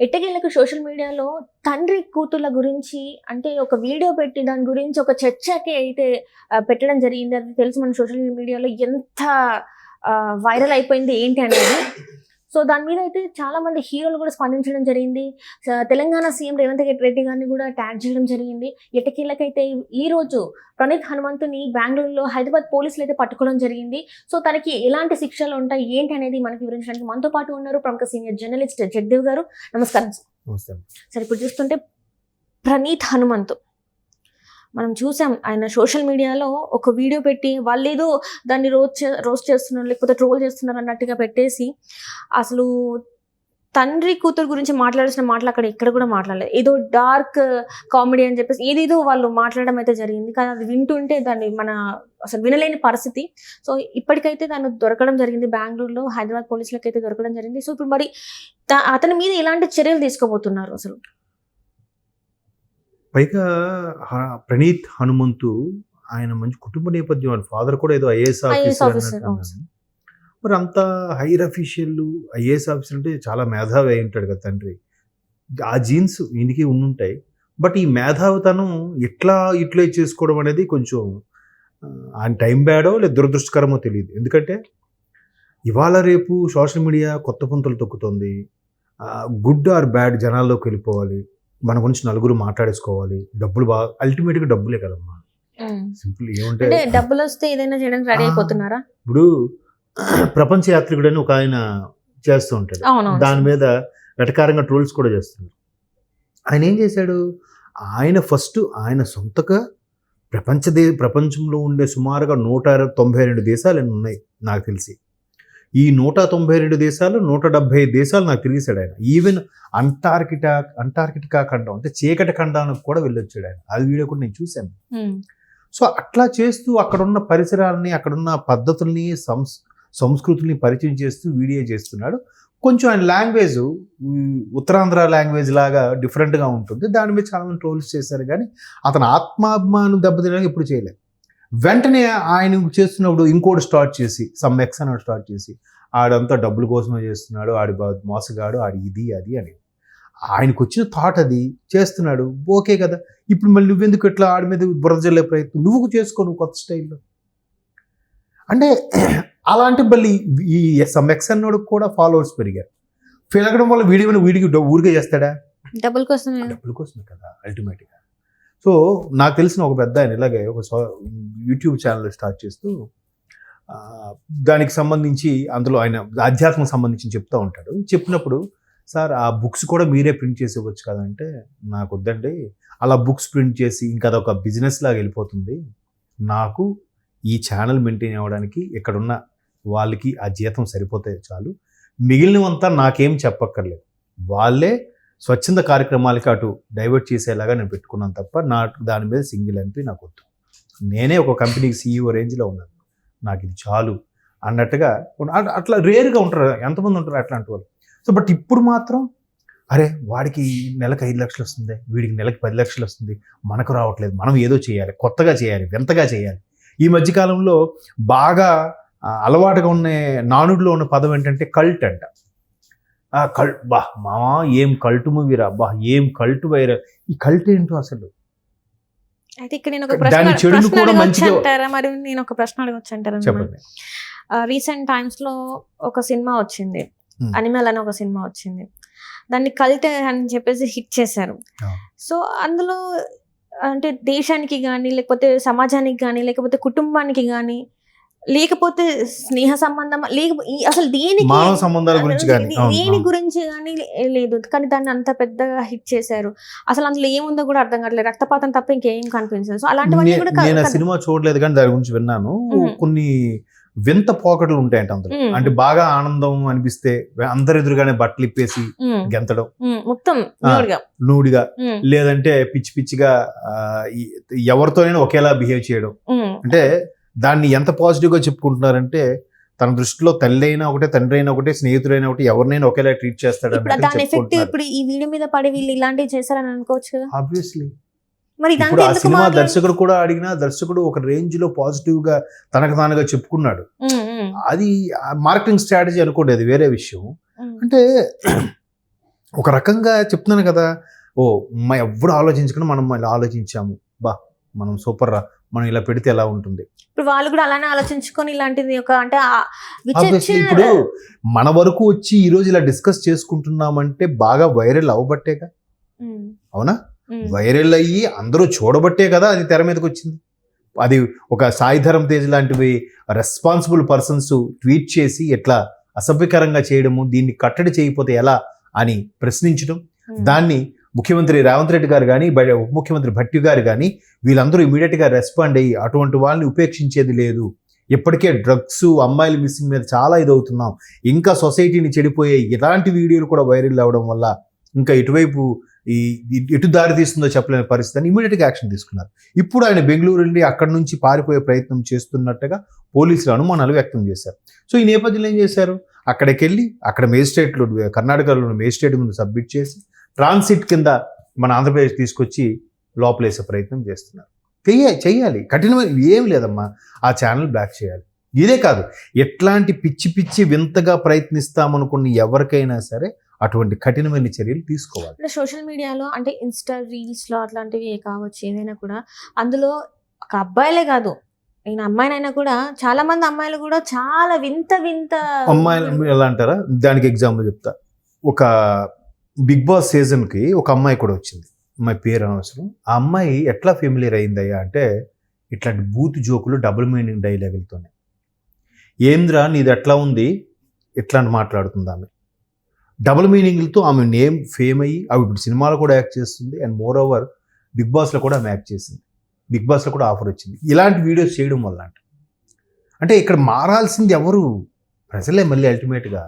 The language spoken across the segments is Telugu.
ఎట్టకేలకు సోషల్ మీడియాలో తండ్రి కూతుర్ల గురించి అంటే ఒక వీడియో పెట్టి దాని గురించి ఒక చర్చకి అయితే పెట్టడం జరిగింది. అది తెలుసు మన సోషల్ మీడియాలో ఎంత వైరల్ అయిపోయింది ఏంటి అనేది. సో దాని మీద అయితే చాలా మంది హీరోలు కూడా స్పందించడం జరిగింది. తెలంగాణ సీఎం రేవంత్ రెడ్డి గారిని కూడా ట్యాగ్ చేయడం జరిగింది. ఎట్టకేలకైతే ఈ రోజు ప్రణీత్ హనుమంతుని బెంగళూరులో హైదరాబాద్ పోలీసులు అయితే పట్టుకోవడం జరిగింది. సో తనకి ఎలాంటి శిక్షలు ఉంటాయి ఏంటి అనేది మనకి వివరించడానికి మనతో పాటు ఉన్నారు ప్రముఖ సీనియర్ జర్నలిస్ట్ జగదేవ్ గారు. నమస్కారం సార్. ఇప్పుడు చూస్తుంటే ప్రణీత్ హనుమంతు మనం చూసాం, ఆయన సోషల్ మీడియాలో ఒక వీడియో పెట్టి వాళ్ళు ఏదో దాన్ని రోస్ట్ చేస్తున్నారు లేకపోతే ట్రోల్ చేస్తున్నారు అన్నట్టుగా పెట్టేసి అసలు తండ్రి కూతురు గురించి మాట్లాడాల్సిన మాటలు అక్కడ ఎక్కడ కూడా మాట్లాడలేదు. ఏదో డార్క్ కామెడీ అని చెప్పేసి ఏదేదో వాళ్ళు మాట్లాడడం అయితే జరిగింది. కానీ అది వింటుంటే దాన్ని మన అసలు వినలేని పరిస్థితి. సో ఇప్పటికైతే తను దొరకడం జరిగింది బెంగళూరులో, హైదరాబాద్ పోలీసులకు అయితే దొరకడం జరిగింది. సో ఇప్పుడు మరి అతని మీద ఎలాంటి చర్యలు తీసుకోబోతున్నారు అసలు? పైగా ప్రణీత్ హనుమంతు ఆయన మంచి కుటుంబ నేపథ్యం, వాళ్ళ ఫాదర్ కూడా ఏదో ఐఏఎస్ ఆఫీసర్. మరి అంత హైర్ అఫీషియల్ ఐఏఎస్ ఆఫీసర్ అంటే చాలా మేధావి అయి ఉంటాడు కదా తండ్రి. ఆ జీన్స్ ఈయనకి ఉండుంటాయి. బట్ ఈ మేధావితనం ఎట్లా యూటిలైజ్ చేసుకోవడం అనేది కొంచెం ఆయన టైం బ్యాడో లేదా దురదృష్టకరమో తెలియదు. ఎందుకంటే ఇవాళ రేపు సోషల్ మీడియా కొత్త పుంతలు తొక్కుతుంది. గుడ్ ఆర్ బ్యాడ్ జనాల్లోకి వెళ్ళిపోవాలి, మన గురించి నలుగురు మాట్లాడేసుకోవాలి, డబ్బులు బాగా అల్టిమేట్గా డబ్బులే కదమ్మా. సింపుల్ ఏమంటే డబ్బులు వస్తే ఏదైనా చేయడానికి రెడీ అయిపోతున్నారా? ఇప్పుడు ప్రపంచ యాత్రికుడు అని ఒక ఆయన చేస్తూ ఉంటాడు, దాని మీద వెటకారంగా ట్రోల్స్ కూడా చేస్తున్నారు. ఆయన ఏం చేశాడు? ఆయన సొంతగా ప్రపంచంలో ఉండే సుమారుగా 192 దేశాలు ఉన్నాయి నాకు తెలిసి. ఈ 192 దేశాలు 175 దేశాలు నాకు తిరిగేశాడు ఆయన. ఈవెన్ అంటార్కిటికా ఖండం అంటే చీకటి ఖండానికి కూడా వెళ్ళొచ్చాడు ఆయన. అది వీడియో కూడా నేను చూశాను. సో అట్లా చేస్తూ అక్కడున్న పరిసరాలని, అక్కడున్న పద్ధతుల్ని, సంస్కృతుల్ని పరిచయం చేస్తూ వీడియో చేస్తున్నాడు. కొంచెం ఆయన లాంగ్వేజ్ ఉత్తరాంధ్ర లాంగ్వేజ్ లాగా డిఫరెంట్గా ఉంటుంది. దాని మీద చాలా మంది ట్రోల్స్ చేశారు. కానీ అతను ఆత్మాభిమానం దెబ్బతినడానికి ఇప్పుడు చేయలేదు. వెంటనే ఆయన చేస్తున్నప్పుడు ఇంకోటి స్టార్ట్ చేసి ఎక్స్ అని స్టార్ట్ చేసి ఆడంతా డబ్బుల కోసమే చేస్తున్నాడు, ఆడి మోసగాడు, ఆడి ఇది అది అని ఆయనకు వచ్చిన థాట్ అది చేస్తున్నాడు. ఓకే కదా, ఇప్పుడు మళ్ళీ నువ్వెందుకు ఇట్లా ఆడి మీద బురద జల్లే ప్రయత్నం నువ్వు చేసుకో, నువ్వు కొత్త స్టైల్లో అంటే అలాంటి మళ్ళీ ఈ ఎక్స్ అన్నోడికి కూడా ఫాలోవర్స్ పెరిగారు. పెరగడం వల్ల వీడికి ఊరికే చేస్తాడా? డబ్బుల కోసమే కదా అల్టిమేట్గా. సో నాకు తెలిసిన ఒక పెద్ద ఆయన ఇలాగే ఒక యూట్యూబ్ ఛానల్ స్టార్ట్ చేస్తూ దానికి సంబంధించి అందులో ఆయన ఆధ్యాత్మం సంబంధించి చెప్తూ ఉంటాడు. చెప్పినప్పుడు సార్ ఆ బుక్స్ కూడా మీరే ప్రింట్ చేసి ఇవ్వచ్చు కదంటే, నాకు వద్దండి, అలా బుక్స్ ప్రింట్ చేసి ఇంకా అదొక బిజినెస్ లాగా వెళ్ళిపోతుంది. నాకు ఈ ఛానల్ మెయింటైన్ అవ్వడానికి ఇక్కడున్న వాళ్ళకి ఆ జీతం సరిపోతే చాలు, మిగిలినవంతా నాకేం చెప్పక్కర్లేదు, వాళ్ళే స్వచ్ఛంద కార్యక్రమాలకి అటు డైవర్ట్ చేసేలాగా నేను పెట్టుకున్నాను తప్ప దాని మీద సింగిల్ ఎంపీ నాకు వద్దు, నేనే ఒక కంపెనీకి CEO రేంజ్లో ఉన్నాను, నాకు ఇది చాలు అన్నట్టుగా. అట్లా రేరుగా ఉంటారు, ఎంతమంది ఉంటారు అట్లాంటి వాళ్ళు. సో బట్ ఇప్పుడు మాత్రం అరే వాడికి నెలకు 5 లక్షలు వస్తుంది, వీడికి నెలకి 10 లక్షలు వస్తుంది, మనకు రావట్లేదు, మనం ఏదో చేయాలి, కొత్తగా చేయాలి, వింతగా చేయాలి. ఈ మధ్యకాలంలో బాగా అలవాటుగా ఉన్న నానుడిలో ఉన్న పదం ఏంటంటే కల్ట్ అంట. మామా ఏం కల్ట్ మూవీరా, ఏం కల్ట్ వైరల్. ఈ కల్ట్ ఏంటో అసలు? అయితే ఇక్కడ నేను ఒక ప్రశ్న అడగొచ్చంటారా? చెప్పండి. రీసెంట్ టైమ్స్ లో ఒక సినిమా వచ్చింది, అనిమల్ అని ఒక సినిమా వచ్చింది. దాన్ని కల్ట్ అని చెప్పేసి హిట్ చేశారు. సో అందులో అంటే దేశానికి కానీ లేకపోతే సమాజానికి కానీ లేకపోతే కుటుంబానికి కానీ లేకపోతే స్నేహ సంబంధం అసలు దేని గురించి కానీ లేదు. కానీ దాన్ని అంత పెద్దగా హిట్ చేశారు. అసలు అందులో ఏముందో కూడా అర్థం కావట్లేదు, రక్తపాతం తప్ప ఇంకేం కనిపించదు. సో అలాంటివన్నీ కూడా నేను సినిమా చూడలేదు కానీ దాని గురించి విన్నాను. కొన్ని వింత పోకట్లు ఉంటాయంట అందులో. అంటే బాగా ఆనందం అనిపిస్తే అందరు ఎదురుగానే బట్టలు ఇప్పేసి గెంతడం మొత్తం నూడిగా, లేదంటే పిచ్చి పిచ్చిగా ఎవరితోనైనా ఒకేలా బిహేవ్ చేయడం. అంటే దాన్ని ఎంత పాజిటివ్ గా చెప్పుకుంటున్నారంటే తన దృష్టిలో తల్లి అయినా ఒకటే, తండ్రి అయినా ఒకటే, స్నేహితుడైనా ఒకటి, ఎవరినైనా ఒకేలా ట్రీట్ చేస్తాడు. ఇప్పుడు ఈ వీడియో మీద పడి వీళ్ళు ఇలాంటివి చేశారని అనుకోవచ్చు కదా. ఆబ్వియస్లీ ఇప్పుడు ఆ సినిమా దర్శకుడు కూడా అడిగినా దర్శకుడు ఒక రేంజ్ లో పాజిటివ్ గా తనకు తానుగా చెప్పుకున్నాడు. అది మార్కెటింగ్ స్ట్రాటజీ అనుకోండి, అది వేరే విషయం. అంటే ఒక రకంగా చెప్తున్నాను కదా, ఓ ఎవరు ఆలోచించకుండా మనం మళ్ళీ ఆలోచించాము, మనం సూపర్ రా, మనం ఇలా పెడితే ఎలా ఉంటుంది. ఇప్పుడు వాళ్ళు కూడా అలానే ఆలోచించుకొని ఇలాంటిది ఒక అంటే ఇప్పుడు మన వరకు వచ్చి ఈ రోజు ఇలా డిస్కస్ చేసుకుంటున్నామంటే బాగా వైరల్ అవ్వబట్టేగా, అవునా? వైరల్ అయ్యి అందరూ చూడబట్టే కదా అది తెర మీదకి వచ్చింది. అది ఒక సాయిధరం తేజ్ లాంటివి రెస్పాన్సిబుల్ పర్సన్స్ ట్వీట్ చేసి ఎట్లా అసభ్యకరంగా చేయడము, దీన్ని కట్టడి చేయకపోతే ఎలా అని ప్రశ్నించడం, దాన్ని ముఖ్యమంత్రి రేవంత్ రెడ్డి గారు కానీ ఉప ముఖ్యమంత్రి భట్టి గారు కానీ వీళ్ళందరూ ఇమీడియట్గా రెస్పాండ్ అయ్యి అటువంటి వాళ్ళని ఉపేక్షించేది లేదు. ఇప్పటికే డ్రగ్స్, అమ్మాయిల మిస్సింగ్ మీద చాలా ఇదవుతున్నాం, ఇంకా సొసైటీని చెడిపోయే ఇలాంటి వీడియోలు కూడా వైరల్ అవ్వడం వల్ల ఇంకా ఇటువైపు ఎటు దారి తీస్తుందో చెప్పలేని పరిస్థితిని ఇమీడియట్గా యాక్షన్ తీసుకున్నారు. ఇప్పుడు ఆయన బెంగళూరు వెళ్ళి అక్కడి నుంచి పారిపోయే ప్రయత్నం చేస్తున్నట్టుగా పోలీసులు అనుమానాలు వ్యక్తం చేశారు. సో ఈ నేపథ్యంలో ఏం చేశారు, అక్కడికి వెళ్ళి అక్కడ మేజిస్ట్రేట్లు, కర్ణాటకలో మేజిస్ట్రేట్ ముందు సబ్మిట్ చేసి ట్రాన్సిట్ కింద మన ఆంధ్రప్రదేశ్ తీసుకొచ్చి లోపలేసే ప్రయత్నం చేస్తున్నారు. చెయ్యాలి, కఠినమైన ఏం లేదమ్మా, ఆ ఛానల్ బ్లాక్ చేయాలి. ఇదే కాదు, ఎట్లాంటి పిచ్చి పిచ్చి వింతగా ప్రయత్నిస్తామనుకున్న ఎవరికైనా సరే అటువంటి కఠినమైన చర్యలు తీసుకోవాలి. అంటే సోషల్ మీడియాలో అంటే ఇన్స్టా రీల్స్లో అట్లాంటివి కావచ్చు ఏదైనా కూడా, అందులో ఒక అబ్బాయిలే కాదు నేను అమ్మాయినైనా కూడా చాలా మంది అమ్మాయిలు కూడా చాలా వింత వింత అమ్మాయిలు ఎలా అంటారా, దానికి ఎగ్జాంపుల్ చెప్తా. ఒక బిగ్ బాస్ సీజన్కి ఒక అమ్మాయి కూడా వచ్చింది, అమ్మాయి పేరు అనవసరం. ఆ అమ్మాయి ఎట్లా ఫెమిలియర్ అయిందయ్యా అంటే ఇట్లాంటి బూత్ జోకులు, డబుల్ మీనింగ్ డైలాగులతోనే. ఏంద్రా నీది ఎట్లా ఉంది ఇట్లాంటి మాట్లాడుతుంది ఆమె. డబుల్ మీనింగ్లతో ఆమె నేమ్ ఫేమ్ అయ్యి అవి ఇప్పుడు సినిమాలో కూడా యాక్ట్ చేస్తుంది. అండ్ మోర్ ఓవర్ బిగ్ బాస్లో కూడా ఆమె యాక్ట్ చేసింది, బిగ్ బాస్లో కూడా ఆఫర్ వచ్చింది. ఇలాంటి వీడియోస్ చేయడం వల్ల అంటే ఇక్కడ మారాల్సింది ఎవరు, ప్రజలే. మళ్ళీ అల్టిమేట్గా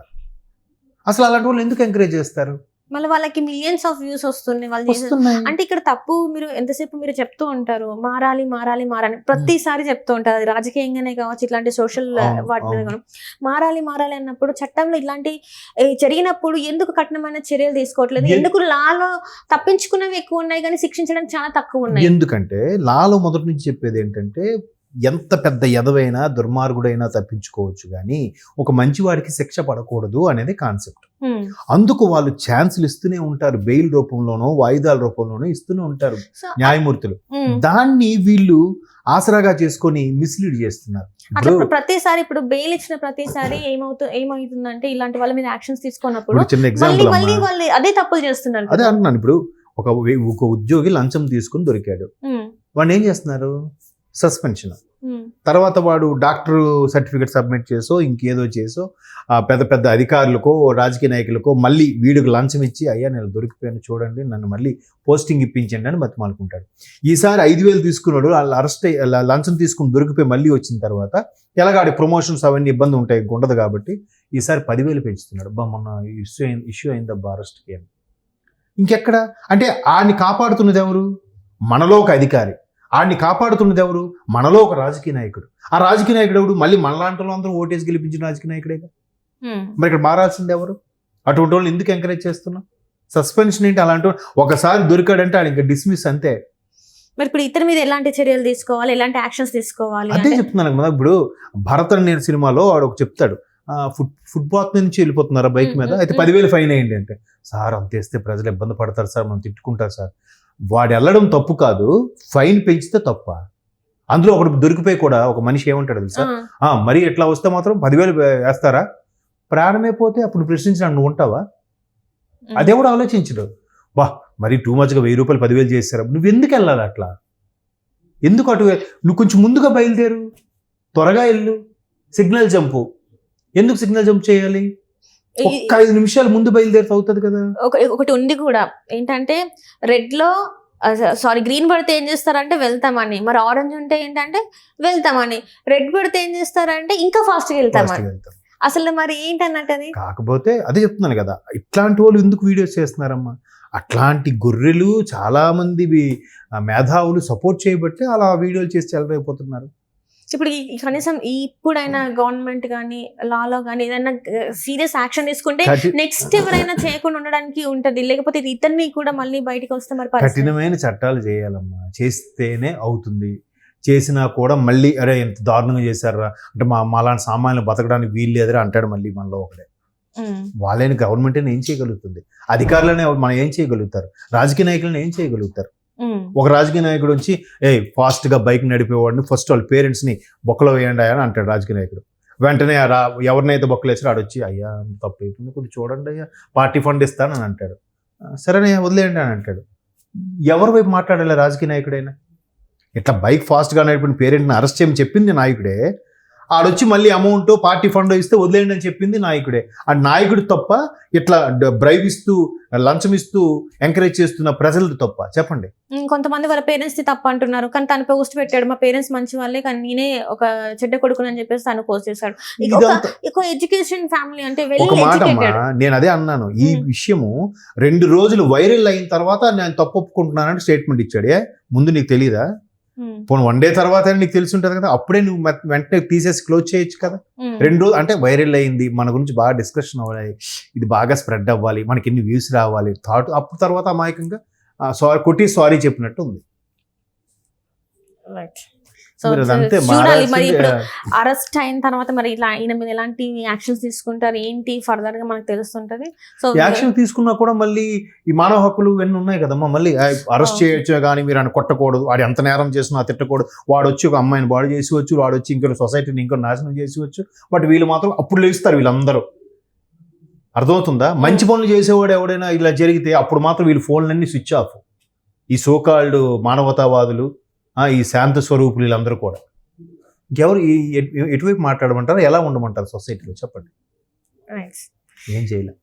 అసలు అలాంటి వాళ్ళు ఎందుకు ఎంకరేజ్ చేస్తారు? మళ్ళీ వాళ్ళకి మిలియన్స్ ఆఫ్ వ్యూస్ వస్తున్నాయి వాళ్ళు. అంటే ఇక్కడ తప్పు మీరు ఎంతసేపు మీరు చెప్తూ ఉంటారు మారాలి మారాలి మారాలి, ప్రతిసారి చెప్తూ ఉంటారు. అది రాజకీయంగానే కావచ్చు, ఇట్లాంటి సోషల్ వాటి మీద కానీ మారాలి మారాలి అన్నప్పుడు చట్టంలో ఇట్లాంటి జరిగినప్పుడు ఎందుకు కఠినమైన చర్యలు తీసుకోవట్లేదు? ఎందుకు లాలో తప్పించుకున్నవి ఎక్కువ ఉన్నాయి కానీ శిక్షించడానికి చాలా తక్కువ ఉన్నాయి? ఎందుకంటే లాలో మొదటి నుంచి చెప్పేది ఏంటంటే ఎంత పెద్ద ఎదవైనా దుర్మార్గుడైనా తప్పించుకోవచ్చు కానీ ఒక మంచివాడికి శిక్ష పడకూడదు అనేది కాన్సెప్ట్. అందుకు వాళ్ళు ఛాన్సులు ఇస్తూనే ఉంటారు, బెయిల్ రూపంలోనో వాయిదాల రూపంలోనో ఇస్తూనే ఉంటారు న్యాయమూర్తులు. దాన్ని వీళ్ళు ఆసరాగా చేసుకొని మిస్లీడ్ చేస్తున్నారు. ప్రతిసారి ఇప్పుడు బెయిల్ ఇచ్చిన ప్రతిసారి ఏమవుతుందంటే ఇలాంటి వాళ్ళ మీద యాక్షన్స్ తీసుకున్నప్పుడు చిన్న ఎగ్జాంపుల్ వాళ్ళు అదే తప్పులు చేస్తున్నారు. అదే అంటున్నాను. ఇప్పుడు ఒక ఉద్యోగి లంచం తీసుకుని దొరికాడు, వాడిని ఏం చేస్తున్నారు, సస్పెన్షన్. తర్వాత వాడు డాక్టర్ సర్టిఫికేట్ సబ్మిట్ చేసో ఇంకేదో చేసో పెద్ద పెద్ద అధికారులకో రాజకీయ నాయకులకో మళ్ళీ వీడికి లంచం ఇచ్చి అయ్యా నేను దొరికిపోయాను చూడండి నన్ను మళ్ళీ పోస్టింగ్ ఇప్పించండి అని బతిమాలుకుంటాడు. ఈసారి 5,000 తీసుకున్నాడు, వాళ్ళు అరెస్ట్ లంచం తీసుకుని దొరికిపోయి మళ్ళీ వచ్చిన తర్వాత ఎలాగాడి ప్రమోషన్స్ అవన్నీ ఇబ్బంది ఉంటాయి ఉండదు కాబట్టి ఈసారి 10,000 పెంచుతున్నాడు. మొన్న ఇష్యూ అయిందబ్బా అరెస్ట్కి అని. ఇంకెక్కడ అంటే ఆడిని కాపాడుతున్నది ఎవరు? మనలో ఒక అధికారి. ఆడిని కాపాడుతున్నది ఎవరు? మనలో ఒక రాజకీయ నాయకుడు. ఆ రాజకీయ నాయకుడు ఎవడు? మళ్ళీ మనలాంటి అందరూ ఓటేసి గెలిపించిన రాజకీయ నాయకుడేగా. మరి ఇక్కడ మారాల్సింది ఎవరు? అటువంటి వాళ్ళు ఎందుకు ఎంకరేజ్ చేస్తున్నాం? సస్పెన్షన్ ఏంటి? అలాంటి ఒకసారి దొరికాడంటే ఆడు ఇంకా డిస్మిస్ అంతే. మరి ఇప్పుడు ఇతని మీద ఎలాంటి చర్యలు తీసుకోవాలి, ఎలాంటి యాక్షన్స్ తీసుకోవాలి? అదే చెప్తున్నాను కదా. ఇప్పుడు భరత్ నేను సినిమాలో వాడు ఒక చెప్తాడు, ఫుట్పాత్ నుంచి వెళ్ళిపోతున్నారా బైక్ మీద, అయితే 10,000 ఫైన్ అయ్యింది అంటే, సార్ అంతేస్తే ప్రజలు ఇబ్బంది పడతారు సార్, మనం తిట్టుకుంటారు సార్. వాడు వెళ్ళడం తప్పు కాదు, ఫైన్ పెంచితే తప్ప. అందులో ఒకటి దొరికిపోయి కూడా ఒక మనిషి ఏమంటాడు తెలుసా, మరి ఎట్లా వస్తే మాత్రం 10,000 వేస్తారా? ప్రాణమే పోతే అప్పుడు ప్రశ్నించడానికి నువ్వు ఉంటావా? అదే కూడా ఆలోచించడు. మరి టూ మచ్గా 1,000 రూపాయలు 10,000 చేస్తారా? నువ్వు ఎందుకు వెళ్ళాలి అట్లా? ఎందుకు అటు? నువ్వు కొంచెం ముందుగా బయలుదేరు, త్వరగా వెళ్ళు, సిగ్నల్ జంపు. ఎందుకు సిగ్నల్ జంప్ చేయాలి? ఒక్క 5 నిమిషాలు ముందు బయలుదేరితే అవుతుంది కదా. ఒకటి ఉంది కూడా ఏంటంటే గ్రీన్ పడితే ఏం చేస్తారంటే వెళ్తామని, మరి ఆరెంజ్ ఉంటే ఏంటంటే వెళ్తామని, రెడ్ పడితే ఏం చేస్తారంటే ఇంకా ఫాస్ట్గా వెళ్తామని. అసలు మరి ఏంటన్నట్టు అది. కాకపోతే అదే చెప్తున్నాను కదా, ఇట్లాంటి వాళ్ళు ఎందుకు వీడియోస్ చేస్తున్నారమ్మా? అట్లాంటి గొర్రెలు చాలా మంది మేధావులు సపోర్ట్ చేయబట్టి అలా వీడియోలు చేసి చెలరైపోతున్నారు. ఇప్పుడు కనీసం ఇప్పుడైనా గవర్నమెంట్ కానీ లాలో కానీ ఏదైనా సీరియస్ యాక్షన్ తీసుకుంటే నెక్స్ట్ ఎవరైనా చేయకుండా ఉండడానికి ఉంటది. లేకపోతే ఇతన్ని కూడా మళ్ళీ బయటకు వస్తే మరి కఠినమైన చట్టాలు చేయాలమ్మా, చేస్తేనే అవుతుంది. చేసినా కూడా మళ్ళీ అరే ఎంత దారుణంగా చేశారా అంటే మాలాంటి సామాన్యులు బతకడానికి వీలు లేదురా అంటాడు మళ్ళీ మనలో ఒకడే. వాళ్ళని గవర్నమెంట్ ఏం చేయగలుగుతుంది, అధికారులనే మనం ఏం చేయగలుగుతారు, రాజకీయ నాయకులను ఏం చేయగలుగుతారు. ఒక రాజకీయ నాయకుడు వచ్చి ఫాస్ట్ గా బైక్ నడిపేవాడిని ఫస్ట్ వాళ్ళ పేరెంట్స్ ని బొక్కలో వేయండి అని అంటాడు రాజకీయ నాయకుడు. వెంటనే ఎవరినైతే బొక్కలు వేసారో ఆడొచ్చి అయ్యా తప్పు అయిపోయింది కొద్దిగా చూడండి అయ్యా పార్టీ ఫండ్ ఇస్తానని అంటాడు. సరేనే వదిలేయండి అని అంటాడు. ఎవరి వైపు మాట్లాడాలి రాజకీయ నాయకుడైనా? ఇట్లా బైక్ ఫాస్ట్గా నడిపిన పేరెంట్ని అరెస్ట్ చేయమని చెప్పింది నాయకుడే, ఆడొచ్చి మళ్ళీ అమౌంట్ పార్టీ ఫండ్ ఇస్తే వదిలేయండి అని చెప్పింది నాయకుడే. ఆ నాయకుడు తప్ప ఇట్లా బ్రైబ్ ఇస్తూ లంచం ఇస్తూ ఎంకరేజ్ చేస్తున్న ప్రజలది తప్ప? చెప్పండి. కొంతమంది వాళ్ళ పేరెంట్స్ ది తప్ప అంటున్నారు, కానీ తను పోస్ట్ పెట్టాడు మా పేరెంట్స్ మంచి వాళ్ళే కానీ నేనే ఒక చెడ్డ కొడుకుని అని చెప్పేసి తను పోస్ట్ చేశాడు. ఎడ్యుకేషన్ ఫ్యామిలీ అంటే ఒక మాట అమ్మా, నేను అదే అన్నాను, ఈ విషయము 2 రోజులు వైరల్ అయిన తర్వాత నేను తప్పు ఒప్పుకుంటున్నానని స్టేట్మెంట్ ఇచ్చాడే. ముందు నీకు తెలీదా? పోనీ 1 డే తర్వాత నీకు తెలిసి ఉంటుంది కదా, అప్పుడే నువ్వు వెంటనే తీసేసి క్లోజ్ చేయొచ్చు కదా. 2 రోజులు అంటే వైరల్ అయింది, మన గురించి బాగా డిస్కషన్ అవ్వాలి, ఇది బాగా స్ప్రెడ్ అవ్వాలి, మనకి ఎన్ని వ్యూస్ రావాలి థాట్, అప్పుడు తర్వాత అమాయకంగా సారీ చెప్పినట్టు ఉంది. మరి ఇప్పుడు అరెస్ట్ అయిన తర్వాత మరి ఇలా ఈయన మీద ఎలాంటి యాక్షన్స్ తీసుకుంటారు ఏంటి ఫర్దర్ గా మనకు తెలుస్తుంటది. సో యాక్షన్ తీసుకున్నా కూడా మళ్ళీ ఈ మానవ హక్కులు ఇవన్నీ ఉన్నాయి కదమ్మా, మళ్ళీ అరెస్ట్ చేయొచ్చు కానీ మీరు ఆయన కొట్టకూడదు, వాడు ఎంత నేరం చేసినా తిట్టకూడదు, వాడు వచ్చి ఒక అమ్మాయిని బాడీ చేసివచ్చు, వాడు వచ్చి ఇంకో సొసైటీని ఇంకో నాశనం చేసివచ్చు. బట్ వీళ్ళు మాత్రం అప్పుడు లేస్తారు వీళ్ళందరూ. అర్థమవుతుందా? మంచి పనులు చేసేవాడు ఎవడైనా ఇలా జరిగితే అప్పుడు మాత్రం వీళ్ళు ఫోన్లన్నీ స్విచ్ ఆఫ్. ఈ సోకాల్డ్ మానవతావాదులు, ఈ శాంత స్వరూపులు వీళ్ళందరూ కూడా ఇంకెవరు ఎటువైపు మాట్లాడమంటారు, ఎలా ఉండమంటారు సొసైటీలో? చెప్పండి. ఏం చేయలేదు.